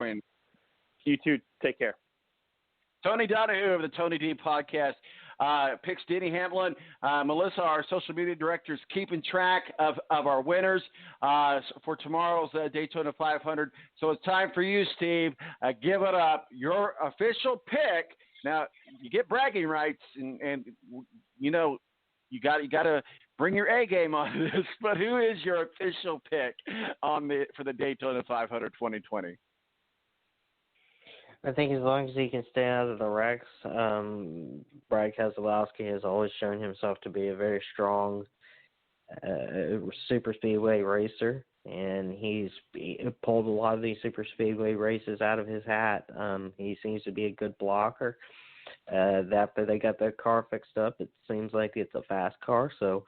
And you too. Take care. Tony Donahue of the Tony D podcast picks Denny Hamlin. Melissa, our social media director, is keeping track of our winners for tomorrow's Daytona 500. So it's time for you, Steve. Give it up. Your official pick. Now, you get bragging rights, and you know, you got to bring your A game on this. But who is your official pick for the Daytona 500 2020? I think as long as he can stay out of the wrecks, Brad Keselowski has always shown himself to be a very strong super speedway racer, and he pulled a lot of these super speedway races out of his hat. He seems to be a good blocker. After they got their car fixed up, it seems like it's a fast car. So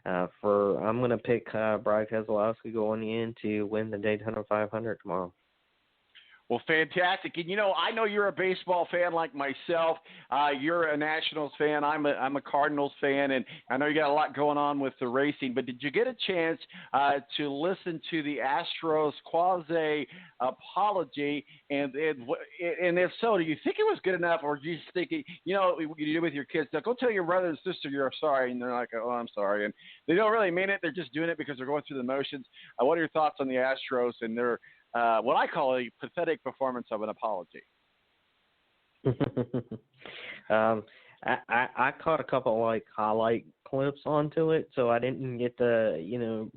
I'm going to pick Brad Keselowski going in to win the Daytona 500 tomorrow. Well, fantastic. And, you know, I know you're a baseball fan like myself. You're a Nationals fan. I'm a Cardinals fan, and I know you got a lot going on with the racing. But did you get a chance to listen to the Astros quasi-apology? And if so, do you think it was good enough, or do you just think, you know, you do with your kids, go tell your brother and sister you're sorry, and they're like, oh, I'm sorry. And they don't really mean it. They're just doing it because they're going through the motions. What are your thoughts on the Astros and their what I call a pathetic performance of an apology? I caught a couple like highlight clips onto it, so I didn't get the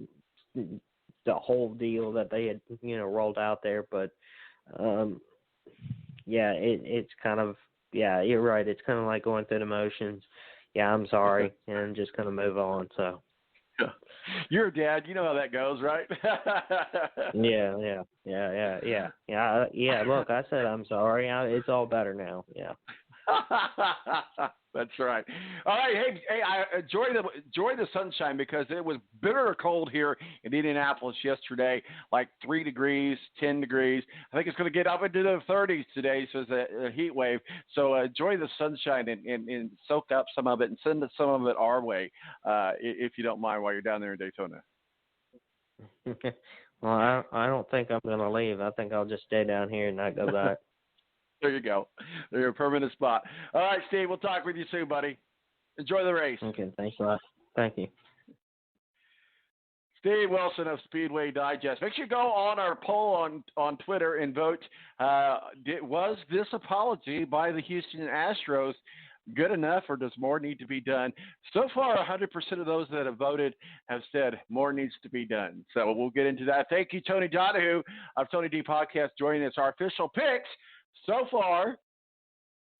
whole deal that they had rolled out there. But it's kind of you're right. It's kind of like going through the motions. Yeah, I'm sorry, and just kind of move on. So. You're a dad. You know how that goes, right? Yeah. Look, I said I'm sorry. It's all better now. Yeah. That's right. All right. Hey, I enjoy the sunshine because it was bitter cold here in Indianapolis yesterday, like 3 degrees, 10 degrees. I think it's going to get up into the 30s today, so it's a heat wave. So enjoy the sunshine and soak up some of it and send some of it our way, if you don't mind, while you're down there in Daytona. Well, I don't think I'm going to leave. I think I'll just stay down here and not go back. There you go. They're a permanent spot. All right, Steve, we'll talk with you soon, buddy. Enjoy the race. Okay, thanks a lot. Thank you. Steve Wilson of Speedway Digest. Make sure you go on our poll on Twitter and vote. Was this apology by the Houston Astros good enough, or does more need to be done? So far, 100% of those that have voted have said more needs to be done. So we'll get into that. Thank you, Tony Donahue of Tony D Podcast, joining us. Our official picks so far: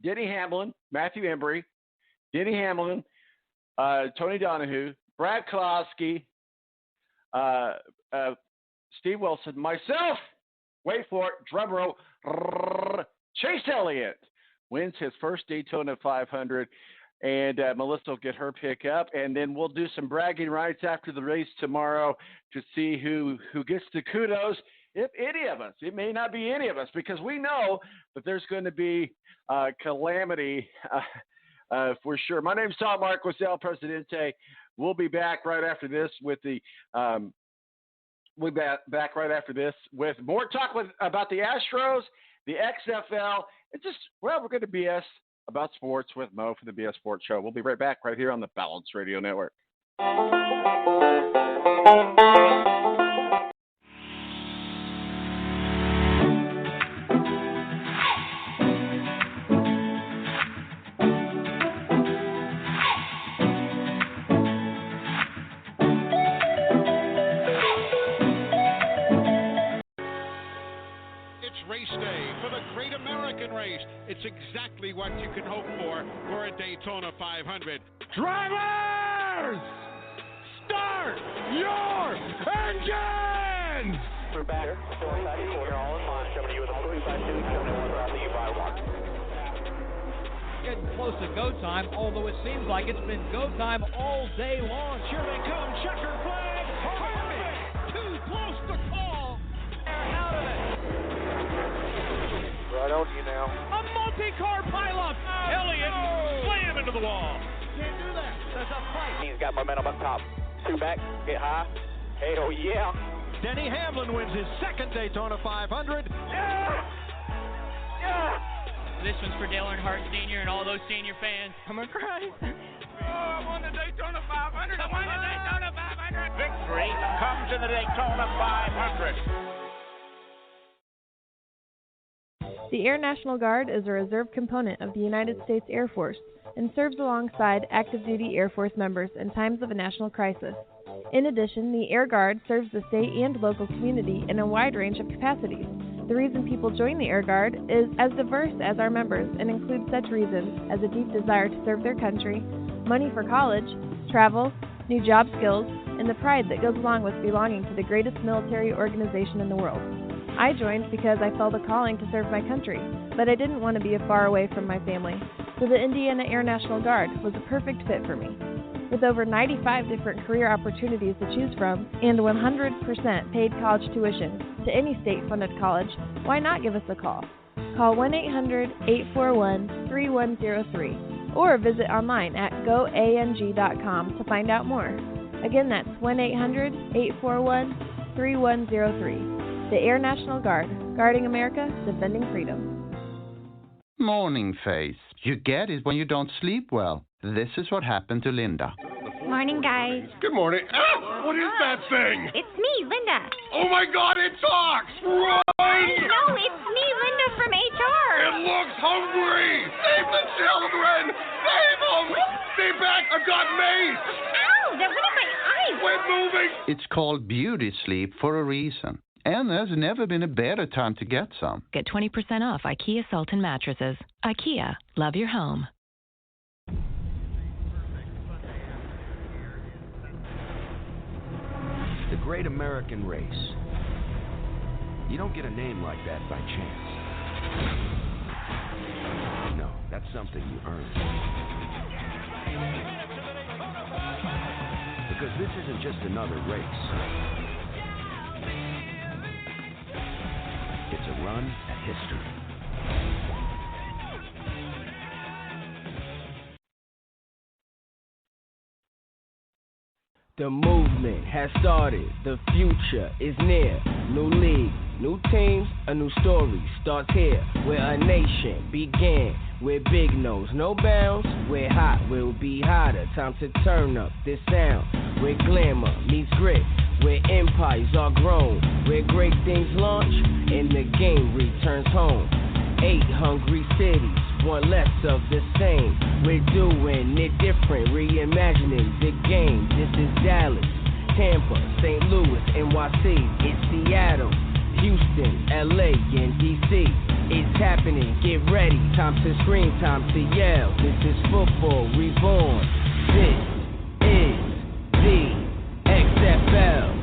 Denny Hamlin, Matthew Embury, Denny Hamlin, Tony Donahue, Brad Keselowski, Steve Wilson, myself, wait for it, drum roll, Chase Elliott wins his first Daytona 500, and Melissa will get her pick up, and then we'll do some bragging rights after the race tomorrow to see who gets the kudos. If any of us, it may not be any of us, because we know that there's going to be calamity for sure. My name's Tom Marquis, El Presidente. We'll be back right after this with back right after this with more talk about the Astros, the XFL, and just, well, we're going to BS about sports with Mo for the BS Sports Show. We'll be right back right here on the Balance Radio Network. It's exactly what you can hope for a Daytona 500. Drivers, start your engines! We're back. You're all in line. Coming to you with a 45-2, around the U-5 mark. Getting close to go time, although it seems like it's been go time all day long. Here they come, checker flag. Harvick, too close to call. They're out of it. Right on you now. A multi-car pileup. Elliott slam into the wall. Can't do that. There's a fight. He's got momentum up top. 2 back. Get high. Hell yeah. Denny Hamlin wins his second Daytona 500. Yeah! This one's for Dale Earnhardt Sr. and all those senior fans. I'm gonna cry. I won the Daytona 500. I won the Daytona 500. Victory comes in the Daytona 500. The Air National Guard is a reserve component of the United States Air Force and serves alongside active-duty Air Force members in times of a national crisis. In addition, the Air Guard serves the state and local community in a wide range of capacities. The reason people join the Air Guard is as diverse as our members and includes such reasons as a deep desire to serve their country, money for college, travel, new job skills, and the pride that goes along with belonging to the greatest military organization in the world. I joined because I felt a calling to serve my country, but I didn't want to be far away from my family, so the Indiana Air National Guard was a perfect fit for me. With over 95 different career opportunities to choose from and 100% paid college tuition to any state-funded college, why not give us a call? Call 1-800-841-3103 or visit online at goang.com to find out more. Again, that's 1-800-841-3103. The Air National Guard, guarding America, defending freedom. Morning face. You get it when you don't sleep well. This is what happened to Linda. Morning, guys. Good morning. Ah, what is that thing? It's me, Linda. Oh my God, it talks! Run! No, it's me, Linda from HR. It looks hungry! Save the children! Save them! Stay back! I've got mace! Ow, that went in my eyes. Quit moving! It's called beauty sleep for a reason. And there's never been a better time to get some. Get 20% off IKEA Sultan mattresses. IKEA, love your home. The Great American Race. You don't get a name like that by chance. No, that's something you earn. Because this isn't just another race. It's a run at history. The movement has started, the future is near. New league, new teams, a new story starts here. Where a nation began, where big knows no bounds. Where hot will be hotter, time to turn up this sound. Where glamour meets grit, where empires are grown. Where great things launch, and the game returns home. 8 hungry cities, one less of the same. We're doing it different, reimagining the game. This is Dallas, Tampa, St. Louis, NYC. It's Seattle, Houston, LA, and DC. It's happening, get ready. Time to scream, time to yell. This is football reborn. This is the XFL.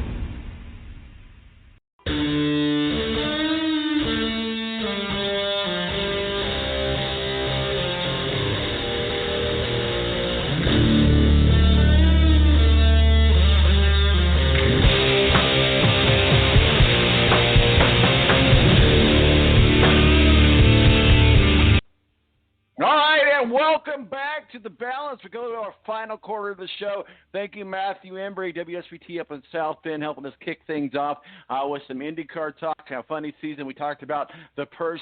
Welcome back to The Balance. We go to our final quarter of the show. Thank you, Matthew Embury, WSBT up in South Bend, helping us kick things off with some IndyCar talk. How funny season. We talked about the purse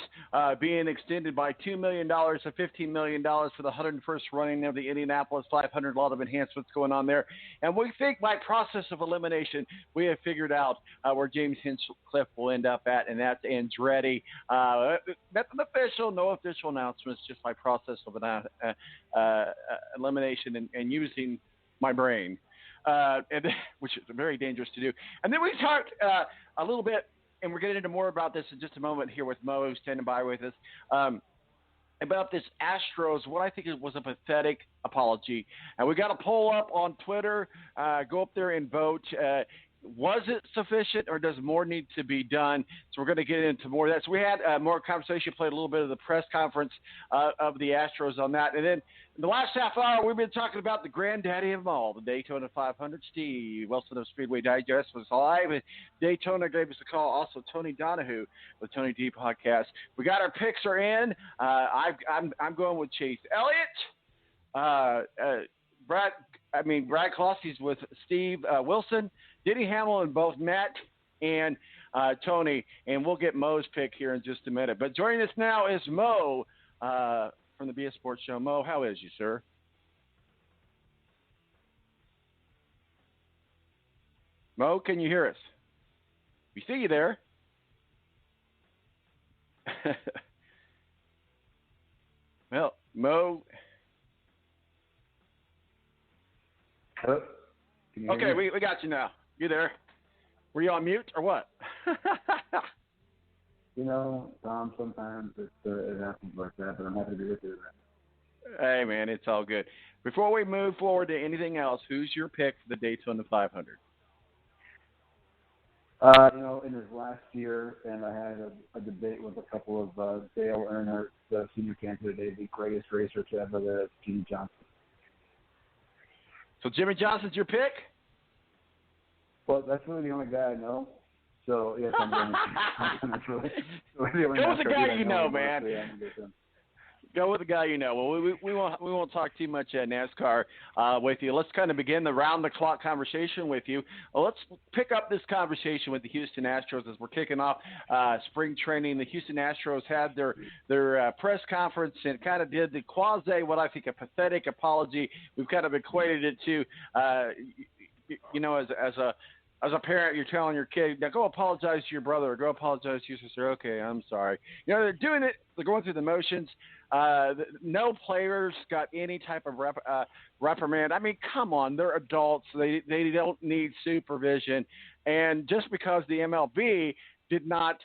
being extended by $2 million to $15 million for the 101st running of the Indianapolis 500. A lot of enhancements going on there. And we think by process of elimination, we have figured out where James Hinchcliffe will end up at, and that's Andretti. That's an official, no official announcements, just by process of elimination and using my brain, which is very dangerous to do. And then we talked a little bit, and we're getting into more about this in just a moment here with Mo, who's standing by with us, about this Astros, what I think was a pathetic apology. And we got a poll up on Twitter. Go up there and vote. Was it sufficient, or does more need to be done? So we're going to get into more of that. So we had more conversation, played a little bit of the press conference of the Astros on that. And then in the last half hour, we've been talking about the granddaddy of them all, the Daytona 500. Steve Wilson of Speedway Digest was live. And Daytona gave us a call. Also, Tony Donahue with Tony D Podcast. We got our picks are in. I'm going with Chase Elliott. Brad Closkey's with Steve Wilson. Denny Hamlin, both Matt and Tony, and we'll get Mo's pick here in just a minute. But joining us now is Mo from the BS Sports Show. Mo, how is you, sir? Mo, can you hear us? We see you there. Well, Mo. Hello? Okay, we got you now. You there? Were you on mute or what? Tom, sometimes it happens like that, but I'm happy to be with you. Hey, man, it's all good. Before we move forward to anything else, who's your pick for the Daytona 500? In his last year, and I had a debate with a couple of Dale Earnhardt, the senior candidate today, the greatest racer to ever live, Jimmy Johnson. So Jimmy Johnson's your pick? Well, that's really the only guy I know. So, yes, I'm going to that's really the only Go with the guy you know, man. Go with the guy you know. Well, we won't talk too much NASCAR with you. Let's kind of begin the round-the-clock conversation with you. Well, let's pick up this conversation with the Houston Astros as we're kicking off spring training. The Houston Astros had their press conference and kind of did the quasi, what I think, a pathetic apology. We've kind of equated it to, as a parent, you're telling your kid, now go apologize to your brother or go apologize to your sister. Okay, I'm sorry. They're doing it. They're going through the motions. No players got any type of reprimand. I mean, come on. They're adults. They don't need supervision. And just because the MLB did not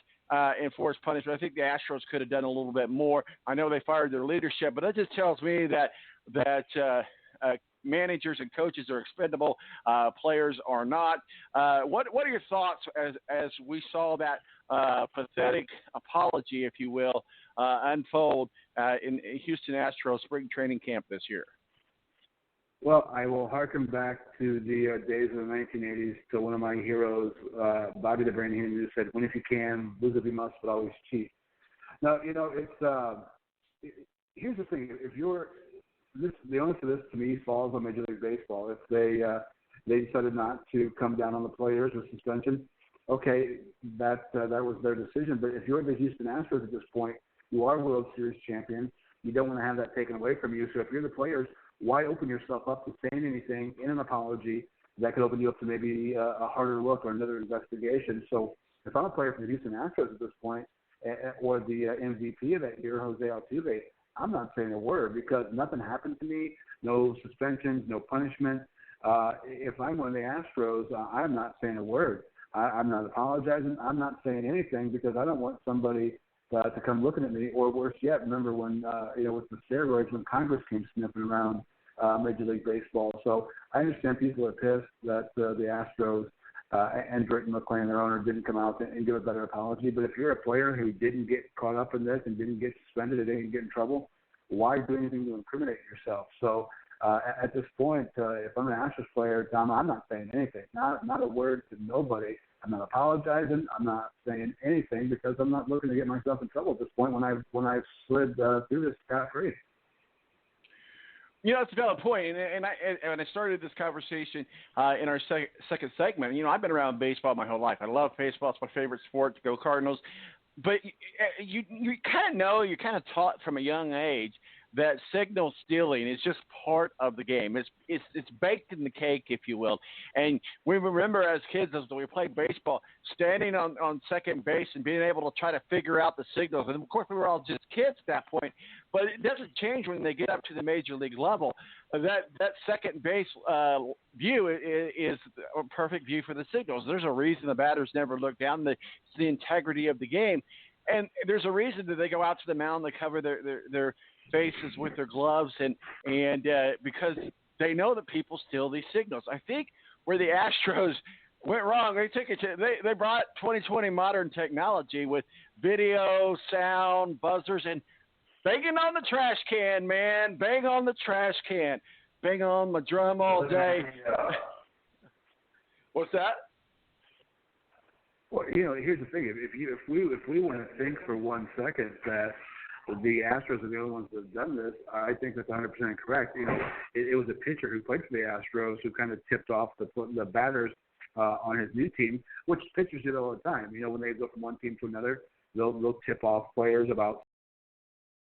enforce punishment, I think the Astros could have done a little bit more. I know they fired their leadership, but that just tells me that managers and coaches are expendable. Players are not. What are your thoughts as we saw that pathetic apology, if you will, unfold in Houston Astros spring training camp this year? Well, I will harken back to the days of the 1980s to one of my heroes, Bobby the Brain Heenan, who said, "Win if you can, lose if you must, but always cheat." Now, it's here's the thing: if you're the onus of this, to me, falls on Major League Baseball. If they decided not to come down on the players with suspension, okay, that was their decision. But if you're the Houston Astros at this point, you are World Series champions. You don't want to have that taken away from you. So if you're the players, why open yourself up to saying anything in an apology that could open you up to maybe a harder look or another investigation? So if I'm a player for the Houston Astros at this point, or the MVP of that year, Jose Altuve, I'm not saying a word because nothing happened to me, no suspensions, no punishment. If I'm one of the Astros, I'm not saying a word. I'm not apologizing. I'm not saying anything because I don't want somebody to come looking at me, or worse yet, remember when, with the steroids, when Congress came sniffing around Major League Baseball. So I understand people are pissed that the Astros and Britton McLean, their owner, didn't come out and give a better apology. But if you're a player who didn't get caught up in this and didn't get suspended and didn't get in trouble, why do anything to incriminate yourself? So at this point, if I'm an Astros player, Tom, I'm not saying anything. Not a word to nobody. I'm not apologizing. I'm not saying anything because I'm not looking to get myself in trouble at this point when I've slid through this scot-free. It's a valid point, and I started this conversation in our second segment. I've been around baseball my whole life. I love baseball; it's my favorite sport. Go Cardinals! But you kind of know, you're kind of taught from a young age that signal stealing is just part of the game. It's baked in the cake, if you will. And we remember as kids, as we played baseball, standing on second base and being able to try to figure out the signals. And of course, we were all just kids at that point. But it doesn't change when they get up to the major league level. That second base view is a perfect view for the signals. There's a reason the batters never look down. It's the integrity of the game. And there's a reason that they go out to the mound, they cover their faces with their gloves, and because they know that people steal these signals. I think where the Astros went wrong, they brought 2020 modern technology with video, sound, buzzers, and banging on the trash can, man. Bang on the trash can. Bang on my drum all day. What's that? Well, here's the thing. If we want to think for 1 second that the Astros are the only ones that have done this, I think that's 100% correct. It was a pitcher who played for the Astros who kind of tipped off the batters on his new team, which pitchers do all the time. When they go from one team to another, they'll tip off players about